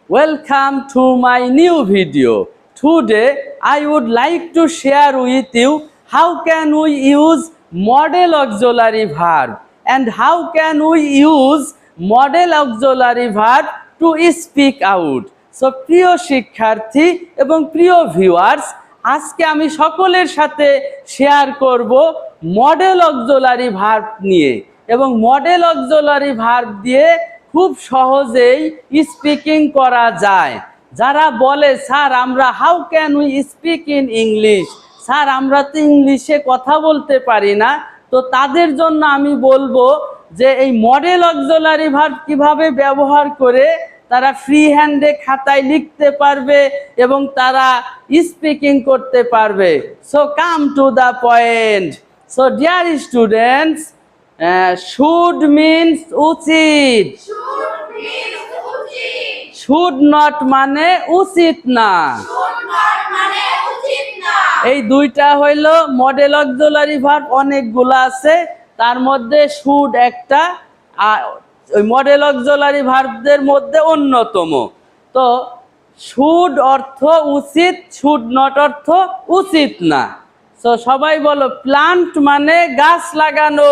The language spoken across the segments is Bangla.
Welcome to my new video. Today I would like to share with you how can we use model auxiliary verb and how can we use model auxiliary verb to speak out. So প্রিয় শিক্ষার্থী এবং প্রিয় ভিউয়ার্স, আজকে আমি সকলের সাথে শেয়ার করব মডেল অক্সিলারি ভার্ব নিয়ে এবং মডেল অক্সিলারি ভার্ব দিয়ে খুব সহজেই স্পিকিং করা যায়। যারা বলে স্যার আমরা how can we speak in English, sir আমরা তো ইংলিশে কথা বলতে পারি না, তো তাদের জন্য আমি বলবো যে এই মডেল অক্সিলারি ভার্ব কিভাবে ব্যবহার করে তারা ফ্রি হ্যান্ডে খাতায় লিখতে পারবে এবং তারা স্পিকিং করতে পারবে। So come to the point. So dear students, should means উচিত, শুড নট মানে উচিত না। এই দুইটা হইল মডেল অক্সিলারি ভার্ব, অনেকগুলা আছে, তার মধ্যে শুড একটা ওই মডেল অক্সিলারি ভার্বদের মধ্যে অন্যতম। তো শুড অর্থ উচিত, শুড নট অর্থ উচিত না। তো সবাই বলো, প্লান্ট মানে গাছ লাগানো,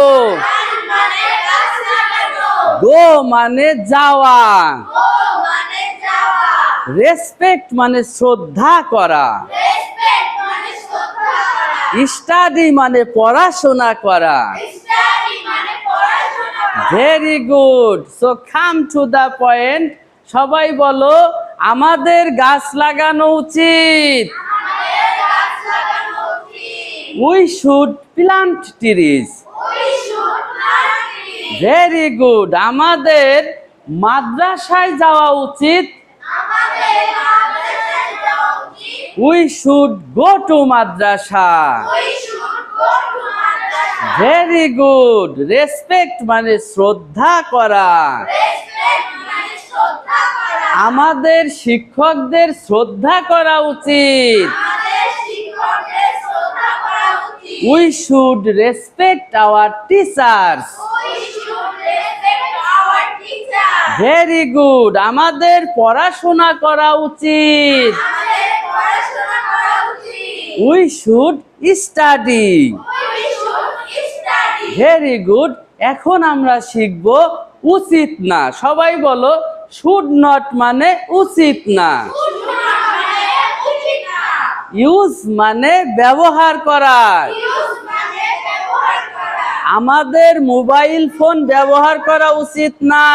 গো মানে যাওয়া, রেসপেক্ট মানে শ্রদ্ধা করা, স্টাডি মানে পড়াশোনা করা। Very good. So come to the point. সবাই বলো, আমাদের গাছ লাগানো উচিত। We should plant trees. Very good. আমাদের মাদ্রাসায় যাওয়া উচিত। উই শুড গো টু মাদ্রাসা। Very good. রেসপেক্ট মানে শ্রদ্ধা করা। আমাদের শিক্ষকদের শ্রদ্ধা করা উচিত। We should respect our teachers. Very good. আমাদের পড়াশোনা করা উচিত। We should study. Very good. এখন আমরা শিখব উচিত না। সবাই বলো, শুড নট মানে উচিত না। ইউজ মানে ব্যবহার করা। আমাদের মোবাইল ফোন ব্যবহার করা উচিত না।